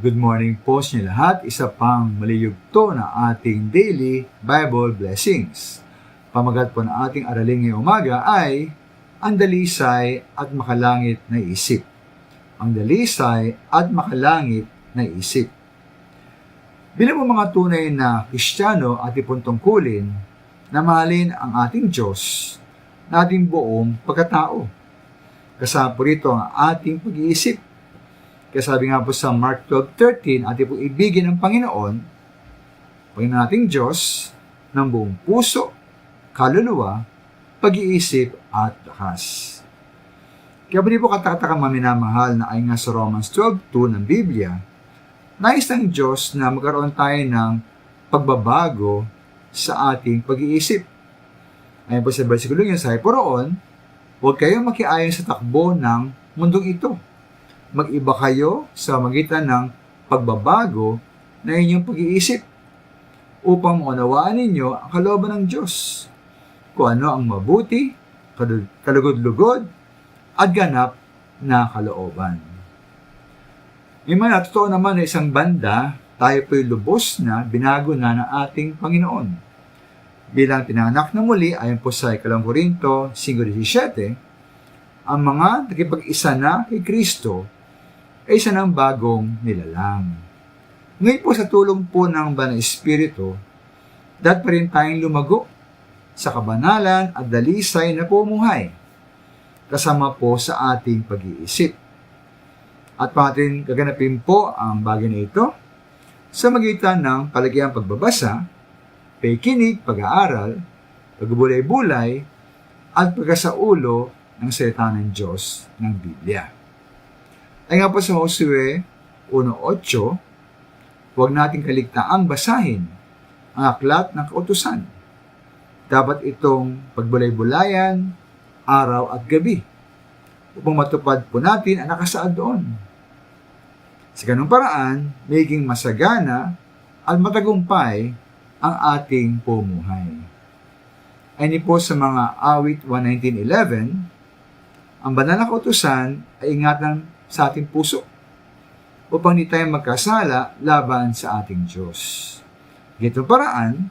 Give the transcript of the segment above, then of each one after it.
Good morning po sa inyo lahat. Isa pang maliyugto na ating daily Bible blessings. Pamagat po na ating aralin ngayong umaga ay ang dalisay at makalangit na isip. Ang dalisay at makalangit na isip. Bilang mga tunay na Kristiyano at ipon tungkulin na mahalin ang ating Diyos na ating buong pagkatao. Kasama po rito ang ating pag-iisip. Kaya sabi nga po sa Mark 12:13, ating pong ibigin ng Panginoon ating Diyos ng buong puso, kaluluwa, pag-iisip at lakas. Kaya ba di po katakataka maminamahal na ay nga sa Romans 12:2 ng Biblia, nais ng Diyos na magkaroon tayo ng pagbabago sa ating pag-iisip. Ayon po sa versikulo niya, sabi po roon, huwag kayong makiayon sa takbo ng mundong ito. Mag-iba kayo sa magitan ng pagbabago na inyong pag-iisip upang maunawaan ninyo ang kalooban ng Diyos, kung ano ang mabuti, kalugod-lugod, at ganap na kalooban. Yung mga totoo naman na isang banda, tayo po'y lubos na binago na ng ating Panginoon. Bilang pinanganak na muli, ayon po sa 1 Korinto 5:17, ang mga nakipag-isa na kay Kristo ay isa ng bagong nilalang. Ngayon po sa tulong po ng Banal Espiritu, dapat pa rin tayong lumago sa kabanalan at dalisay na pumuhay, kasama po sa ating pag-iisip. At patin gaganapin po ang bagay na ito sa magitan ng palagiang pagbabasa, pakikinig, pag-aaral, pagbulay-bulay, at pagkasaulo ng salita ng Diyos ng Biblia. Ay nga po sa Josue 1:8, huwag nating kaligtaang basahin ang aklat ng kautusan. Dapat itong pagbulay-bulayan, araw at gabi, upang matupad po natin ang nakasaad doon. Sa ganung paraan, magiging masagana at matagumpay ang ating pumuhay. Ay po sa mga awit 119:11, ang banal na kautusan ay ingatan sa ating puso upang di tayo magkasala laban sa ating Diyos. Ganitong paraan,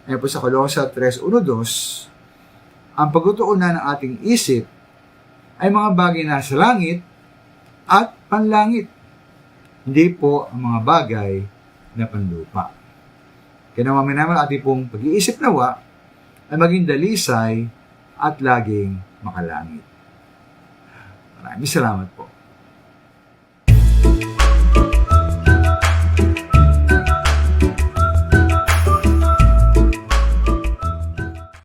ay po sa Kolosas 3:1-2, ang pagtutuunan ng ating isip ay mga bagay na sa langit at panlangit, hindi po ang mga bagay na panlupa. Kaya naman naman ating pong pag-iisip nawa ay maging dalisay at laging makalangit. Maraming salamat po.